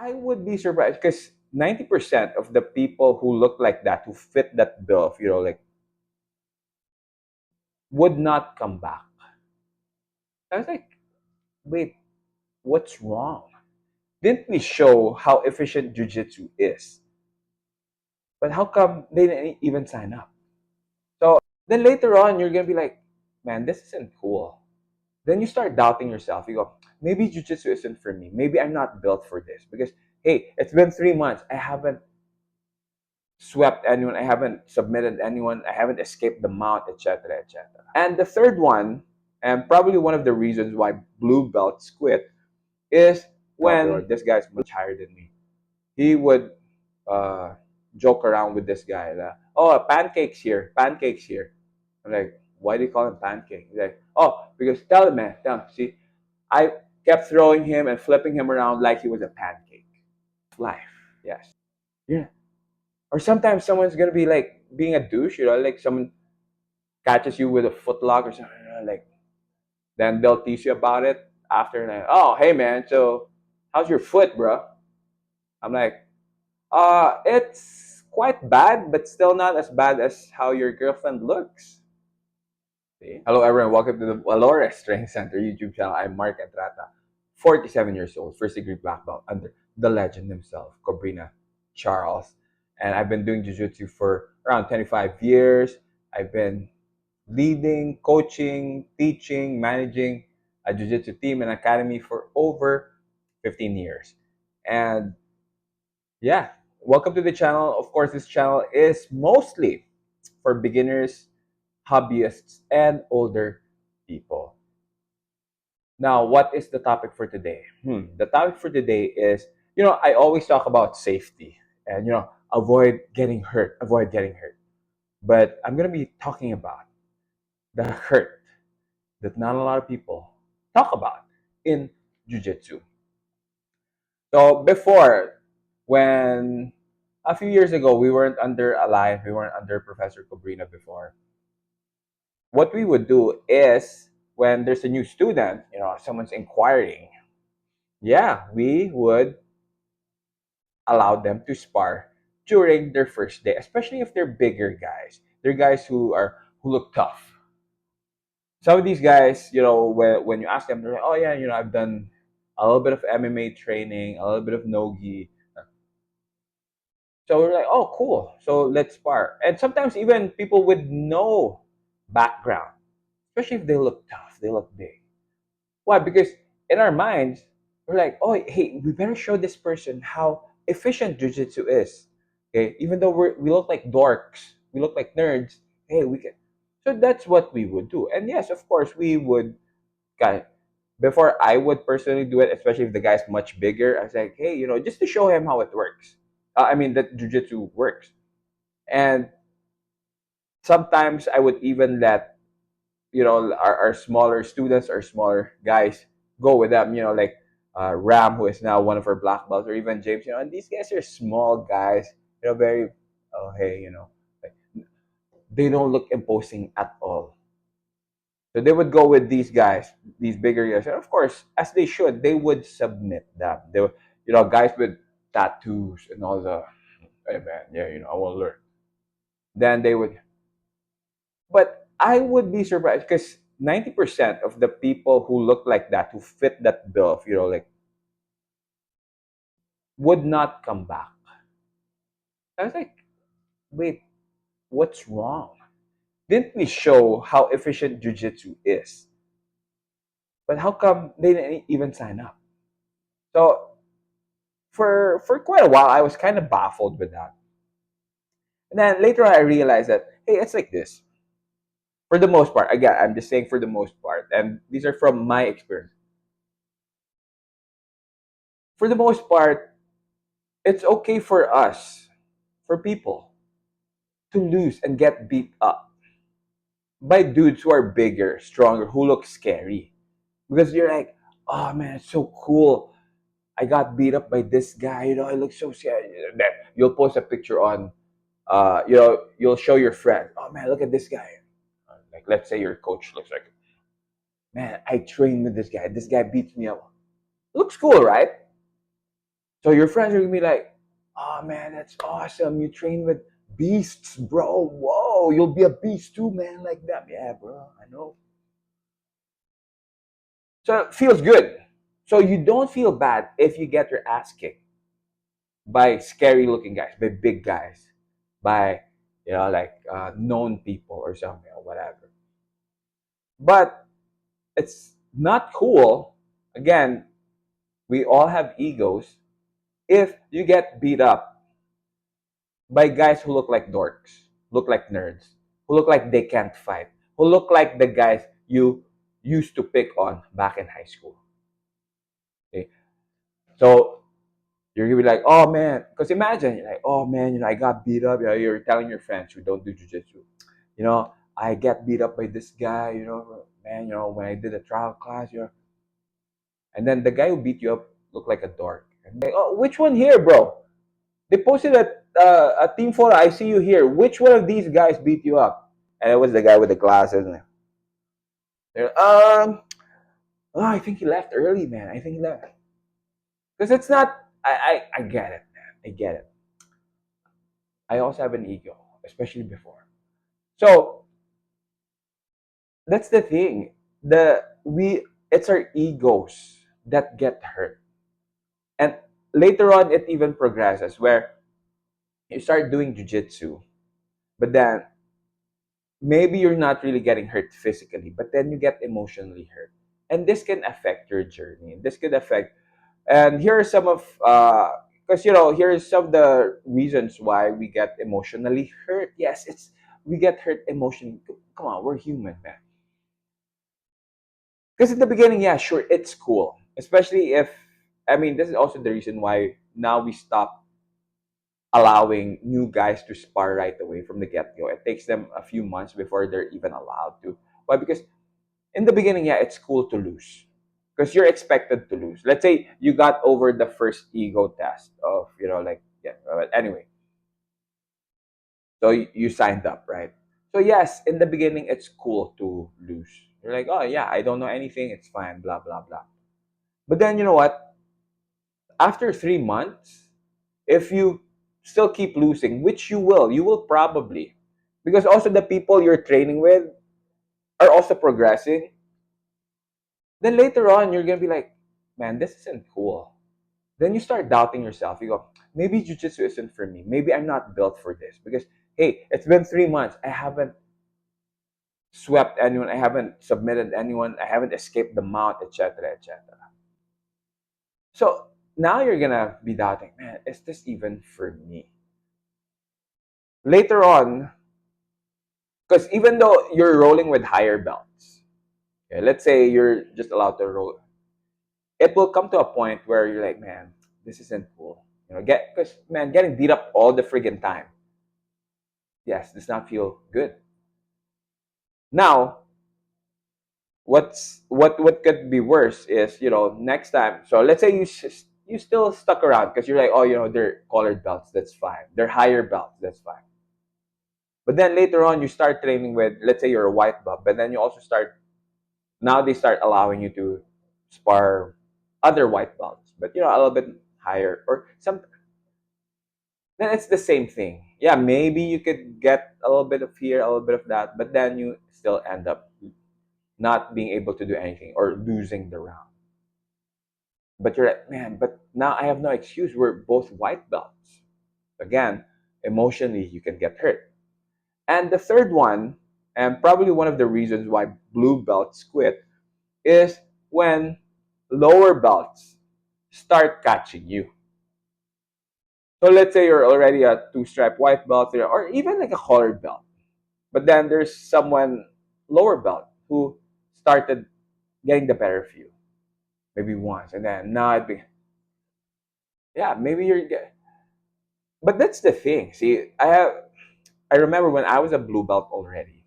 I would be surprised because 90% of the people who look like that, who fit that bill of, like, would not come back. I was like, wait, what's wrong? Didn't we show how efficient jujitsu is? But how come they didn't even sign up? So then later on, you're gonna be like, man, this isn't cool. Then you start doubting yourself. You go, maybe jujitsu isn't for me. Maybe I'm not built for this because hey, it's been 3 months. I haven't swept anyone. I haven't submitted anyone. I haven't escaped the mount, etc., etc. And the third one, and probably one of the reasons why blue belts quit, is when this guy's much higher than me. He would uh, joke around with this guy. Oh, pancakes here, pancakes here. I'm like, why do you call him pancake? He's like, oh, because tell him, man, tell him. See, I kept throwing him and flipping him around like he was a pancake. Life, yes. Yeah. Or sometimes someone's gonna be like being a douche, like someone catches you with a footlock or something, like then they'll tease you about it after, like, oh, hey man, so how's your foot, bro? I'm like, it's quite bad, but still not as bad as how your girlfriend looks. See? Hello, everyone. Welcome to the Valores Training Center YouTube channel. I'm Mark Entrata, 47 years old, first degree black belt under the legend himself, Cobrina Charles. And I've been doing jiu-jitsu for around 25 years. I've been leading, coaching, teaching, managing a jiu-jitsu team and academy for over 15 years. And yeah, welcome to the channel. Of course, this channel is mostly for beginners, hobbyists, and older people. Now, what is the topic for today? The topic for today is, I always talk about safety and, avoid getting hurt. But I'm going to be talking about the hurt that not a lot of people talk about in jiu-jitsu. So before, when a few years ago, we weren't under Alliance, we weren't under Professor Cobrina before. What we would do is when there's a new student, someone's inquiring, yeah, we would allow them to spar during their first day, especially if they're bigger guys. They're guys who look tough. Some of these guys, when you ask them, they're like, oh yeah, I've done a little bit of MMA training, a little bit of nogi. So we're like, oh, cool. So let's spar. And sometimes even people with no background, especially if they look tough, they look big. Why? Because in our minds, we're like, oh, hey, we better show this person how efficient jiu-jitsu is. Okay, even though we look like dorks, we look like nerds. Hey, we can. So that's what we would do. And yes, of course, we would. Kind before I would personally do it, especially if the guy's much bigger. I was like, hey, just to show him how it works. I mean, that jiu-jitsu works. And sometimes I would even let our smaller students or smaller guys go with them, like Ram, who is now one of our black belts, or even James, and these guys are small guys, very, oh hey, like, they don't look imposing at all. So they would go with these guys, these bigger guys, and of course, as they should, they would submit them. They would, guys with tattoos and all the, hey man, yeah, I want to learn. Then they would, but I would be surprised because 90% of the people who look like that, who fit that bill of, like, would not come back. I was like, wait, what's wrong? Didn't we show how efficient jujitsu is? But how come they didn't even sign up? So for quite a while, I was kind of baffled with that. And then later on, I realized that, hey, it's like this. For the most part, again, I'm just saying for the most part, and these are from my experience. For the most part, it's okay for us, for people, to lose and get beat up by dudes who are bigger, stronger, who look scary. Because you're like, oh man, it's so cool. I got beat up by this guy, I look so scary. Then you'll post a picture on, you'll show your friend, oh man, look at this guy. Like, let's say your coach looks like, man, I trained with this guy. This guy beats me up. Looks cool, right? So your friends are gonna be like, "Oh man, that's awesome! You train with beasts, bro. Whoa, you'll be a beast too, man, like that." Yeah, bro, I know. So it feels good. So you don't feel bad if you get your ass kicked by scary looking guys, by big guys, by like known people or something or whatever. But it's not cool. Again, we all have egos. If you get beat up by guys who look like dorks, look like nerds, who look like they can't fight, who look like the guys you used to pick on back in high school. Okay? So you're gonna be like, oh man, because imagine you're like, oh man, I got beat up. You're telling your friends who don't do jujitsu, I get beat up by this guy. Man, when I did a trial class, and then the guy who beat you up looked like a dork. And like, oh, which one here, bro? They posted a team photo. I see you here. Which one of these guys beat you up? And it was the guy with the glasses. And oh, I think he left early, man. I think he left because it's not. I get it, man. I get it. I also have an ego, especially before. So that's the thing. It's our egos that get hurt, and later on, it even progresses where you start doing jujitsu, but then maybe you're not really getting hurt physically, but then you get emotionally hurt. And this can affect your journey. This could affect, and here are some of, because here's some of the reasons why we get emotionally hurt. Yes, we get hurt emotionally. Come on, we're human, man. Because in the beginning, yeah, sure, it's cool. Especially if, I mean, this is also the reason why now we stop allowing new guys to spar right away from the get go. It takes them a few months before they're even allowed to. Why? Because in the beginning, yeah, it's cool to lose because you're expected to lose. Let's say you got over the first ego test of, yeah, but anyway, so you signed up, right? So, yes, in the beginning, it's cool to lose. You're like, oh, yeah, I don't know anything. It's fine, blah, blah, blah. But then, you know what? After 3 months, if you still keep losing, which you will probably, because also the people you're training with are also progressing. Then later on, you're gonna be like, man, this isn't cool. Then you start doubting yourself. You go, maybe jujitsu isn't for me. Maybe I'm not built for this because hey, it's been 3 months. I haven't swept anyone. I haven't submitted anyone. I haven't escaped the mount, etc., etc. So now you're gonna be doubting, man, is this even for me? Later on, because even though you're rolling with higher belts, okay, let's say you're just allowed to roll, it will come to a point where you're like, man, this isn't cool. Because man, getting beat up all the friggin' time, yes, does not feel good. Now, what could be worse is next time. So let's say you still stuck around because you're like, oh, they're colored belts, that's fine. They're higher belts, that's fine. But then later on, you start training with, let's say you're a white belt, but then you also start. Now they start allowing you to spar other white belts, but a little bit higher or some. Then it's the same thing. Yeah, maybe you could get a little bit of here, a little bit of that, but then you still end up not being able to do anything or losing the round. But you're like, man, but now I have no excuse. We're both white belts. Again, emotionally, you can get hurt. And the third one, and probably one of the reasons why blue belts quit, is when lower belts start catching you. So let's say you're already a two-stripe white belt or even like a colored belt. But then there's someone lower belt who started getting the better of you. Maybe once. And then now yeah, maybe but that's the thing. See, I remember when I was a blue belt already.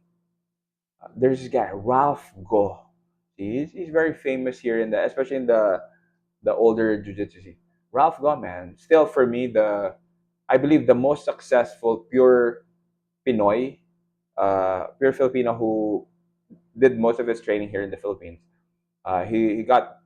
There's this guy, Ralph Go. He's very famous here especially in the older jiu-jitsu scene. Ralph Go, man, still for me I believe the most successful pure Pinoy, pure Filipino who did most of his training here in the Philippines. He got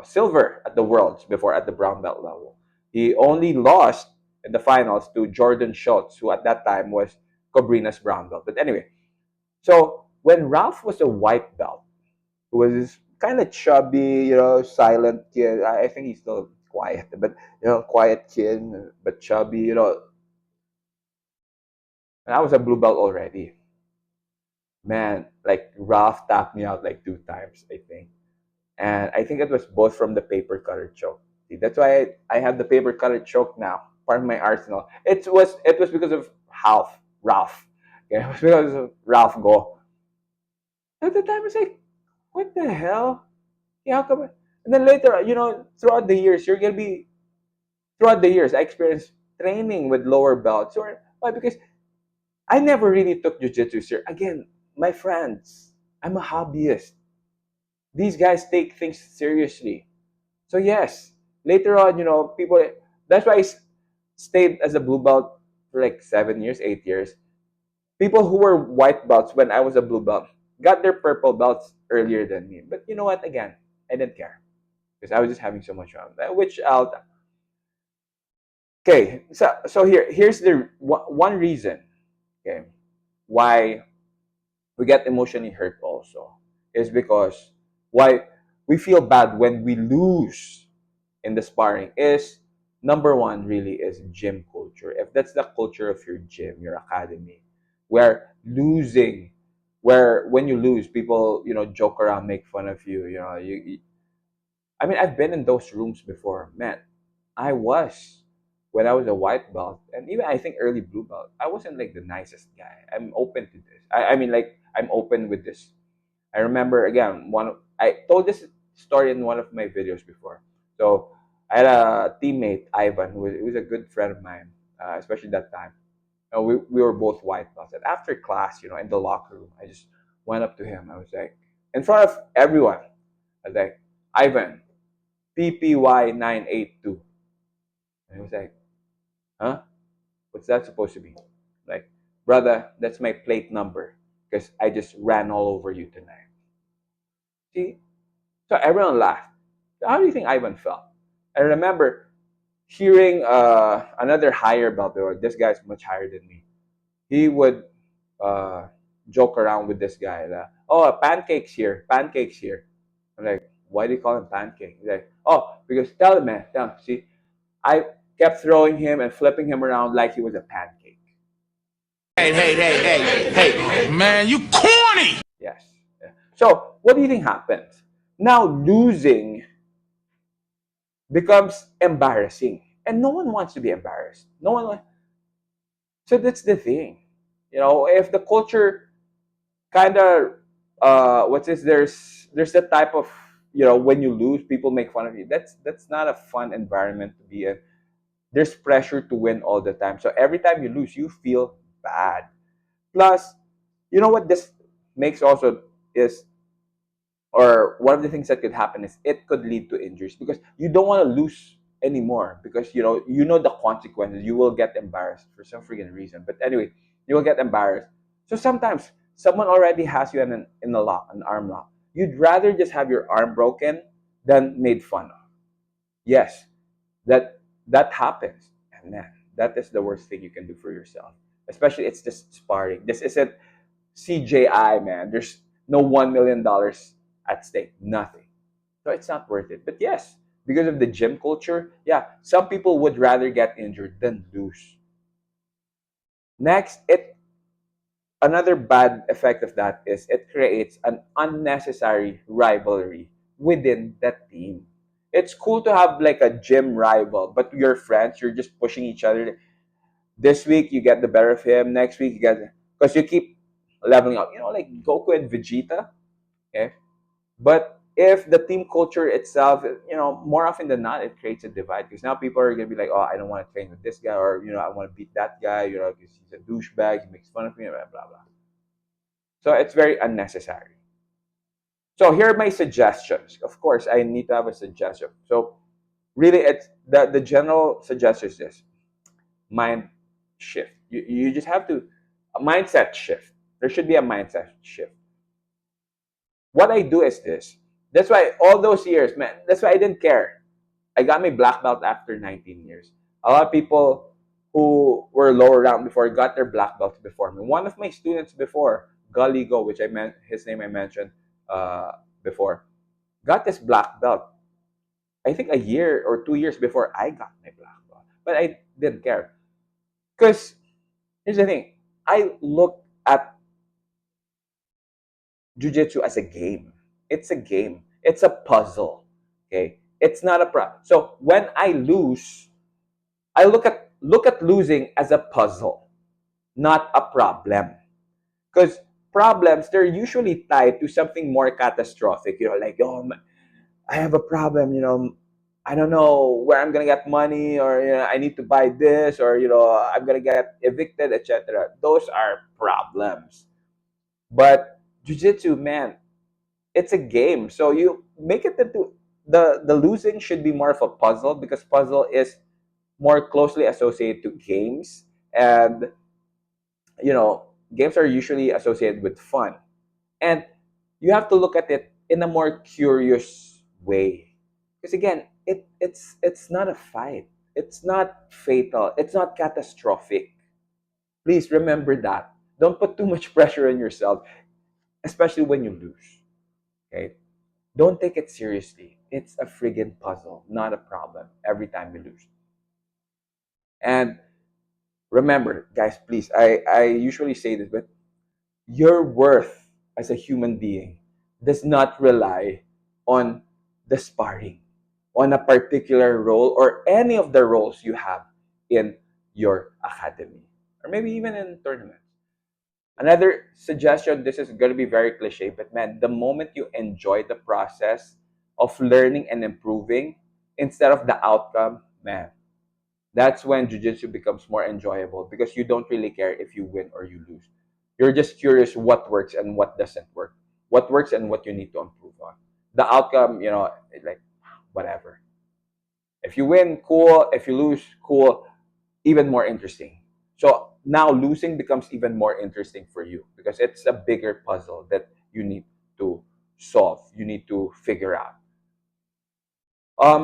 silver at the Worlds before at the brown belt level. He only lost in the finals to Jordan Schultz, who at that time was Cobrina's brown belt. But anyway, so when Ralph was a white belt, who was this kind of chubby, silent kid. I think he's still quiet, but quiet kid, but chubby. And I was a blue belt already. Man, like Ralph tapped me out like 2 times, I think. And I think it was both from the paper cutter choke. See, that's why I have the paper cutter choke now, part of my arsenal. It was because of Ralph. Okay, it was because of Ralph Go. At the time, I was like, what the hell? Yeah, how come? And then later, throughout the years, throughout the years, I experienced training with lower belts. Or why? Because I never really took jujitsu serious. Again, my friends, I'm a hobbyist. These guys take things seriously. So yes, later on, people. That's why stayed as a blue belt for like 7 years, 8 years. People who were white belts when I was a blue belt got their purple belts earlier than me. But you know what? Again, I didn't care because I was just having so much fun. Which I'll Okay, so here's the one reason, okay, why we get emotionally hurt also is because why we feel bad when we lose in the sparring is number one really is gym culture. If that's the culture of your gym, your academy, where losing, where when you lose, people joke around, make fun of you. I mean, I've been in those rooms before, man. I was when I was a white belt, and even I think early blue belt. I wasn't like the nicest guy. I'm open to this. I mean, like I'm open with this. I remember again I told this story in one of my videos before. So I had a teammate Ivan who was a good friend of mine, especially that time. We were both white belts. And after class, in the locker room, I just went up to him. I was like, in front of everyone, I was like, Ivan, PPY 982. And he was like, huh? What's that supposed to be? Like, brother, that's my plate number because I just ran all over you tonight. See? So everyone laughed. How do you think Ivan felt? I remember hearing another higher belt, or this guy's much higher than me. He would uh, joke around with this guy. Oh, pancakes here, pancakes here. I'm like, why do you call him pancake? He's like, oh, because tell him, man, tell him. See, I kept throwing him and flipping him around like he was a pancake. Hey. Man, you corny! Yes. Yeah. So, what do you think happens? Now, losing becomes embarrassing. And no one wants to be embarrassed. No one. So, that's the thing. If the culture kind of, what's this? There's that type of, when you lose, people make fun of you. That's not a fun environment to be in. There's pressure to win all the time. So, every time you lose, you feel bad. Plus, you know what this makes also is, or one of the things that could happen is it could lead to injuries because you don't want to lose anymore because you know the consequences. You will get embarrassed for some freaking reason. But anyway, you will get embarrassed. So sometimes someone already has you in a lock, an arm lock. You'd rather just have your arm broken than made fun of. Yes, that happens, and man, that is the worst thing you can do for yourself. Especially it's just sparring. This isn't CJI, man. There's no $1 million at stake. Nothing. So it's not worth it. But yes, because of the gym culture, yeah, some people would rather get injured than lose. Next, it another bad effect of that is it creates an unnecessary rivalry within that team. It's cool to have like a gym rival, but your friends, you're just pushing each other. This week you get the better of him. Next week you get because you keep leveling up. Like Goku and Vegeta. Okay, but if the team culture itself, more often than not, it creates a divide because now people are gonna be like, oh, I don't want to train with this guy, or I want to beat that guy, because he's a douchebag, he makes fun of me, blah blah blah. So it's very unnecessary. So here are my suggestions. Of course, I need to have a suggestion. So really, it's the general suggestion is this: mind shift. You just have to a mindset shift. There should be a mindset shift. What I do is this. That's why all those years, man, that's why I didn't care. I got my black belt after 19 years. A lot of people who were lower round before got their black belts before me. One of my students before, Gulligo, which I meant his name I mentioned uh, before, got this black belt. I think a year or 2 years before I got my black belt, but I didn't care because here's the thing: I look at jujitsu as a game. It's a game. It's a puzzle. Okay, it's not a problem. So when I lose, I look at losing as a puzzle, not a problem. Because problems they're usually tied to something more catastrophic. Like I have a problem. I don't know where I'm gonna get money, or I need to buy this, or I'm gonna get evicted, etc. Those are problems. But jujitsu, man, it's a game. So you make it into the losing should be more of a puzzle because puzzle is more closely associated to games, and games are usually associated with fun, and you have to look at it in a more curious way because again it's not a fight, it's not fatal, it's not catastrophic. Please remember that. Don't put too much pressure on yourself, especially when you lose. Okay, don't take it seriously. It's a friggin' puzzle, not a problem every time you lose. And remember, guys, please, I usually say this, but your worth as a human being does not rely on the sparring, on a particular role, or any of the roles you have in your academy, or maybe even in tournaments. Another suggestion, this is going to be very cliche, but man, the moment you enjoy the process of learning and improving instead of the outcome, man, that's when jujitsu becomes more enjoyable because you don't really care if you win or you lose. You're just curious what works and what doesn't work, what works and what you need to improve on. The outcome, like whatever. If you win, cool. If you lose, cool. Even more interesting. So now losing becomes even more interesting for you because it's a bigger puzzle that you need to solve. You need to figure out.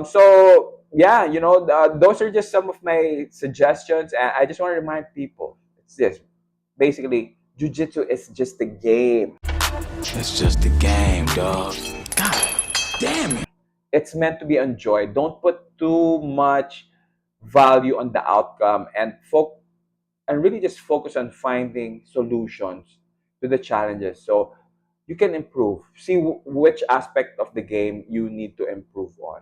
So yeah, those are just some of my suggestions, and I just want to remind people, it's this: basically, jujitsu is just a game. It's just a game, dog. God damn it. It's meant to be enjoyed. Don't put too much value on the outcome, and really just focus on finding solutions to the challenges so you can improve. See which aspect of the game you need to improve on.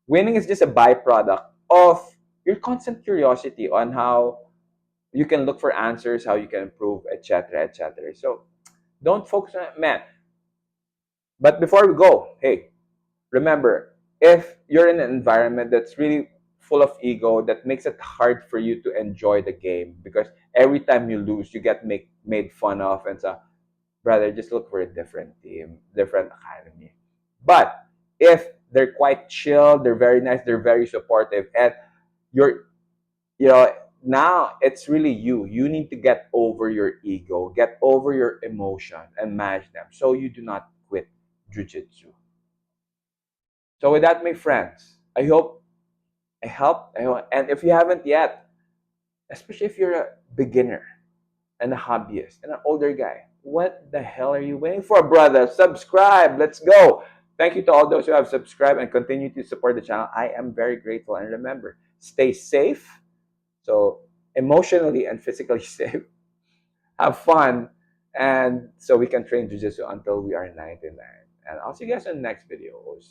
Winning is just a byproduct of your constant curiosity on how you can look for answers, how you can improve, etc., etc. So don't focus on it, man. But before we go, hey, remember, if you're in an environment that's really full of ego, that makes it hard for you to enjoy the game because every time you lose, you get made fun of, and so, brother, just look for a different team, different academy. But if they're quite chill, they're very nice, they're very supportive, and you're, you know, now it's really you. You need to get over your ego, get over your emotion, and manage them so you do not quit jujitsu. So with that, my friends, I hope I helped. And if you haven't yet, especially if you're a beginner and a hobbyist and an older guy, what the hell are you waiting for, brother? Subscribe. Let's go. Thank you to all those who have subscribed and continue to support the channel. I am very grateful. And remember, stay safe. So emotionally and physically safe. Have fun. And so we can train jujitsu until we are 99. And I'll see you guys in the next videos.